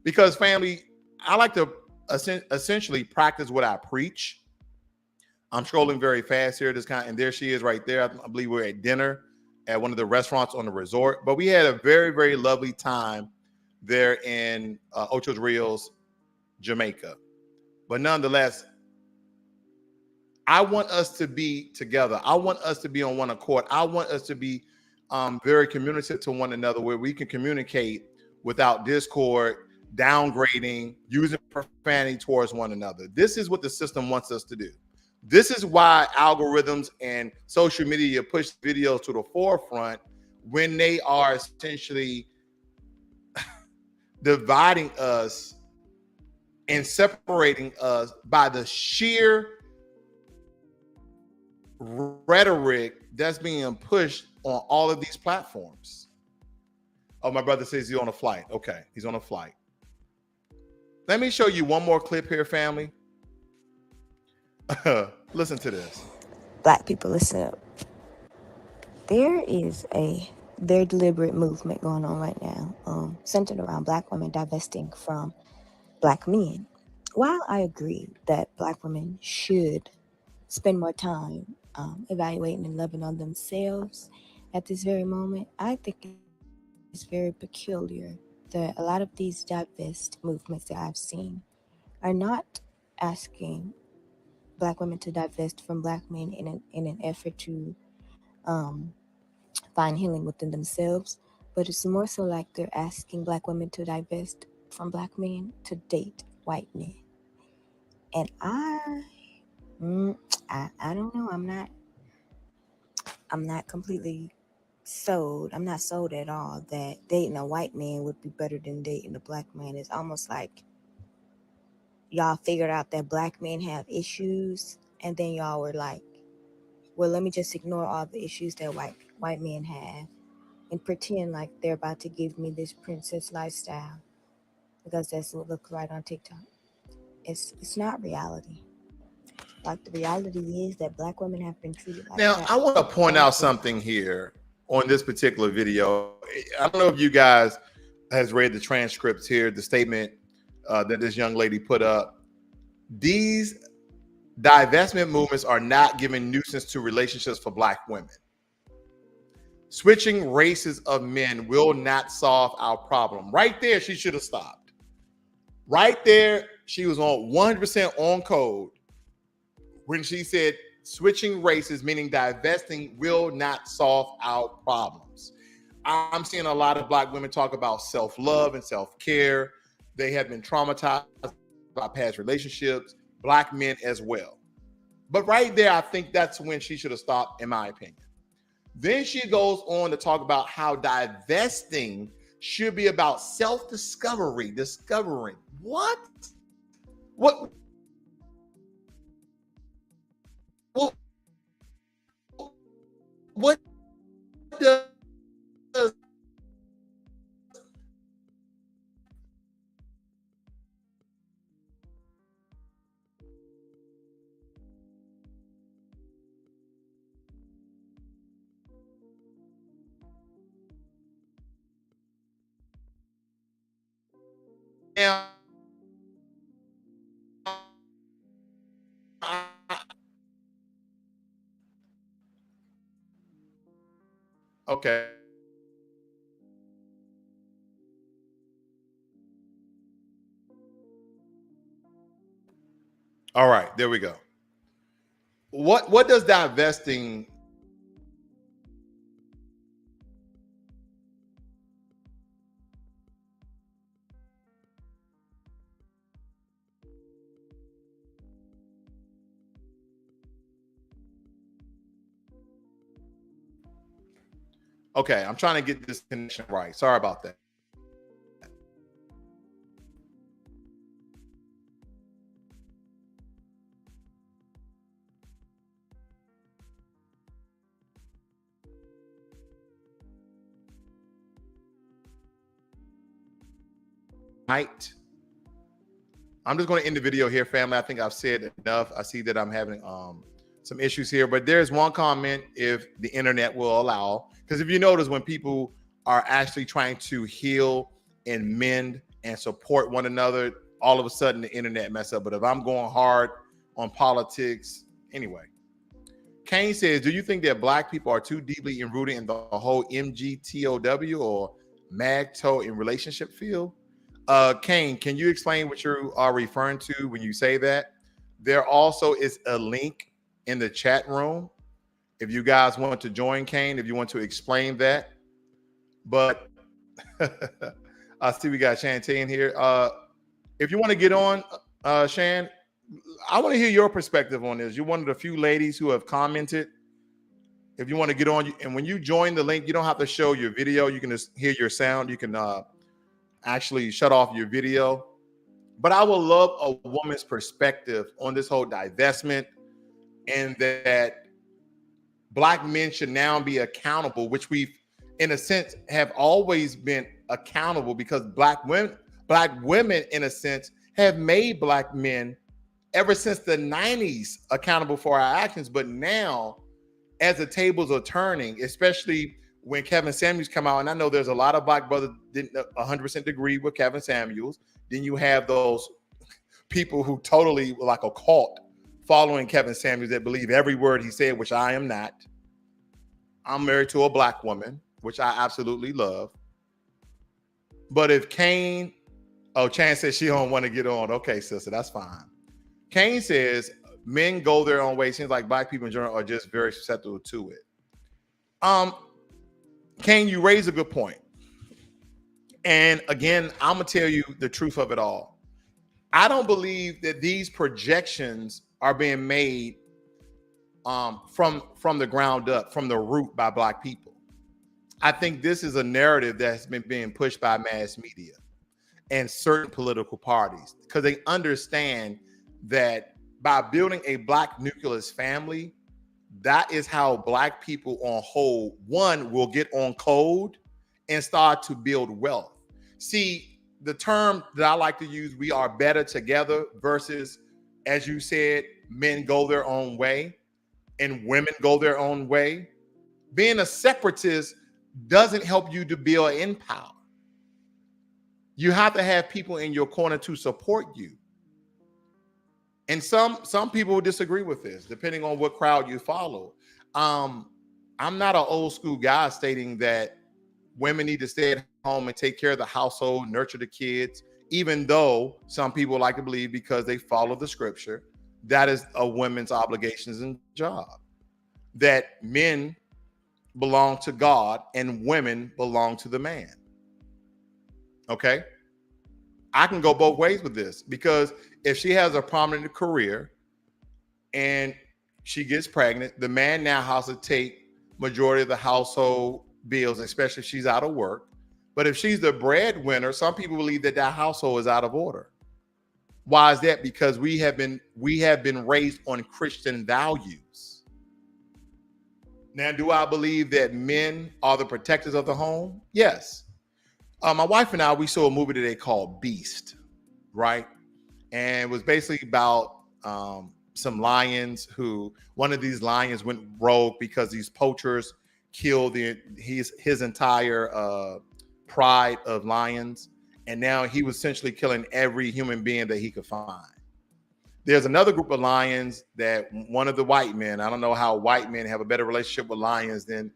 Because family, I like to essentially practice what I preach. I'm scrolling very fast here, and there she is right there. I believe we're at dinner at one of the restaurants on the resort. But we had a very, very lovely time there in Ocho's Rios, Jamaica. But nonetheless, I want us to be together. I want us to be on one accord. I want us to be very communicative to one another, where we can communicate without discord, downgrading, using profanity towards one another. This is what the system wants us to do. This is why algorithms and social media push videos to the forefront, when they are essentially dividing us and separating us by the sheer rhetoric that's being pushed on all of these platforms. Oh, my brother says he's on a flight. Okay, he's on a flight. Let me show you one more clip here, family. Listen to this. Black people, listen up. There is a very deliberate movement going on right now, centered around Black women divesting from Black men. While I agree that Black women should spend more time evaluating and loving on themselves at this very moment, I think it's very peculiar that a lot of these divest movements that I've seen are not asking Black women to divest from Black men in an effort to find healing within themselves, but it's more so like they're asking Black women to divest from Black men to date white men. And I don't know. I'm not completely sold. I'm not sold at all that dating a white man would be better than dating a Black man. It's almost like y'all figured out that Black men have issues, and then y'all were like, well, let me just ignore all the issues that white men have and pretend like they're about to give me this princess lifestyle because that's what looks right on TikTok. It's not reality. Like, the reality is that Black women have been treated like Now, crap. I want to point out something here on this particular video. I don't know if you guys has read the transcripts here, the statement that this young lady put up. These divestment movements are not giving nuisance to relationships for Black women. Switching races of men will not solve our problem. Right there, she should have stopped. Right there, she was on 100% on code when she said switching races, meaning divesting, will not solve our problems. I'm seeing a lot of Black women talk about self-love and self-care. They have been traumatized by past relationships, Black men as well. But right there, I think that's when she should have stopped, in my opinion. Then she goes on to talk about how divesting should be about self-discovery, discovering. What? What does now? Okay. All right, there we go. What does divesting Okay, I'm trying to get this connection right. Sorry about that. Right. I'm just going to end the video here, family. I think I've said enough. I see that I'm having some issues here, but there's one comment, if the internet will allow, because if you notice, when people are actually trying to heal and mend and support one another, all of a sudden the internet mess up. But if I'm going hard on politics, anyway. Kane says, do you think that Black people are too deeply enrooted in the whole MGTOW or MAGTOW in relationship field? Kane, can you explain what you are referring to when you say that? There also is a link in the chat room if you guys want to join, Kane, if you want to explain that. But I see we got Shantae in here. If you want to get on, Shan, I want to hear your perspective on this. You're one of the few ladies who have commented. If you want to get on, and when you join the link, you don't have to show your video. You can just hear your sound. You can actually shut off your video. But I would love a woman's perspective on this whole divestment, and that Black men should now be accountable, which we've, in a sense, have always been accountable, because Black women, in a sense, have made Black men ever since the 90s accountable for our actions. But now, as the tables are turning, especially when Kevin Samuels come out, and I know there's a lot of Black brothers didn't 100% agree with Kevin Samuels. Then you have those people who totally like a cult following Kevin Samuels that believe every word he said, which I am not. I'm married to a Black woman, which I absolutely love. But if Kane, Chan says she don't want to get on. Okay, sister, that's fine. Kane says men go their own way. Seems like Black people in general are just very susceptible to it. Kane, you raise a good point. And again, I'm gonna tell you the truth of it all. I don't believe that these projections are being made from the ground up, from the root, by Black people. I think this is a narrative that's been being pushed by mass media and certain political parties, because they understand that by building a Black nucleus family, that is how Black people on whole, one, will get on code and start to build wealth. See, the term that I like to use, we are better together, versus, as you said, men go their own way and women go their own way. Being a separatist doesn't help you to build in power. You have to have people in your corner to support you. And some people will disagree with this, depending on what crowd you follow. I'm not an old school guy stating that women need to stay at home and take care of the household, nurture the kids, even though some people like to believe, because they follow the scripture, that is a woman's obligations and job. That men belong to God and women belong to the man. Okay? I can go both ways with this, because if she has a prominent career and she gets pregnant, the man now has to take majority of the household bills, especially if she's out of work. But if she's the breadwinner, some people believe that that household is out of order. Why is that? Because we have been raised on Christian values. Now, do I believe that men are the protectors of the home? Yes. My wife and I, we saw a movie today called Beast, right? And it was basically about some lions who, one of these lions went rogue because these poachers killed his entire pride of lions. And now he was essentially killing every human being that he could find. There's another group of lions that one of the white men, I don't know how white men have a better relationship with lions than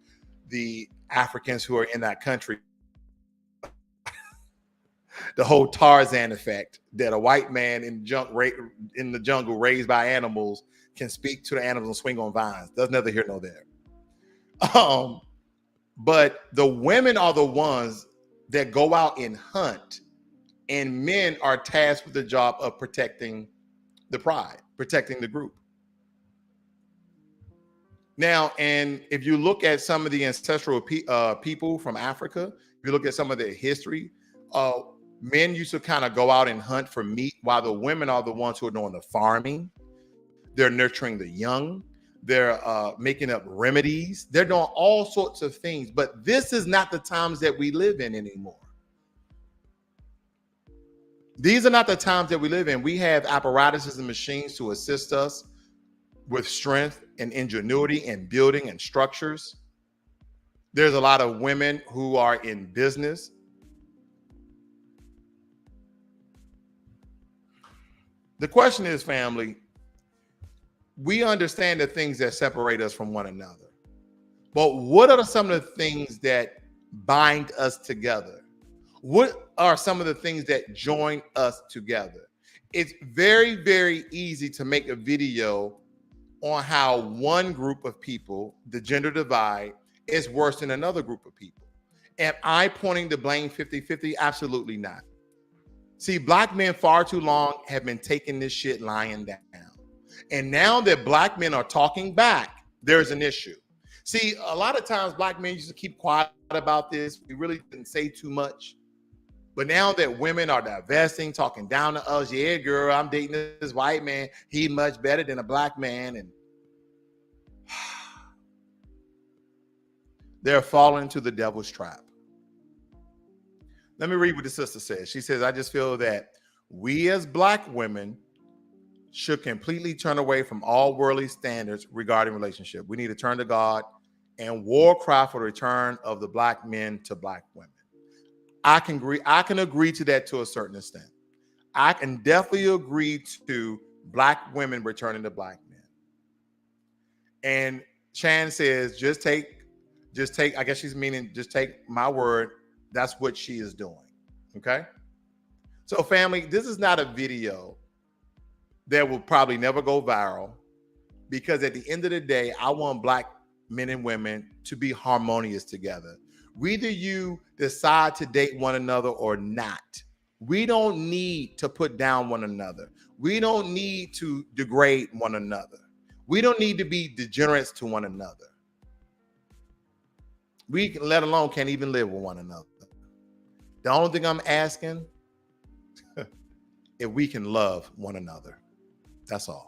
the Africans who are in that country. The whole Tarzan effect, that a white man in the jungle raised by animals can speak to the animals and swing on vines. Does neither here nor there. But the women are the ones that go out and hunt, and men are tasked with the job of protecting the pride, protecting the group. Now, and if you look at some of the ancestral people from Africa, if you look at some of their history, men used to kind of go out and hunt for meat, while the women are the ones who are doing the farming. They're nurturing the young. They're making up remedies. They're doing all sorts of things. But this is not the times that we live in anymore. These are not the times that we live in. We have apparatuses and machines to assist us with strength and ingenuity and building and structures. There's a lot of women who are in business. The question is, family, we understand the things that separate us from one another. But what are some of the things that bind us together? What are some of the things that join us together? It's very, very easy to make a video on how one group of people, the gender divide, is worse than another group of people. Am I pointing the blame 50-50? Absolutely not. See, black men far too long have been taking this shit lying down. And now that black men are talking back, there's an issue. See, a lot of times black men used to keep quiet about this. We really didn't say too much. But now that women are divesting, talking down to us, yeah, girl, I'm dating this white man. He much better than a black man. And they're falling into the devil's trap. Let me read what the sister says. She says, I just feel that we as black women should completely turn away from all worldly standards regarding relationship. We need to turn to God and war cry for the return of the black men to black women. I can agree to that to a certain extent. I can definitely agree to black women returning to black men. And Chan says, just take, I guess she's meaning just take my word. That's what she is doing. Okay. So family, this is not a video that will probably never go viral, because at the end of the day, I want black men and women to be harmonious together. Whether you decide to date one another or not, we don't need to put down one another. We don't need to degrade one another. We don't need to be degenerates to one another. We can, let alone can't even live with one another. The only thing I'm asking, if we can love one another. That's all.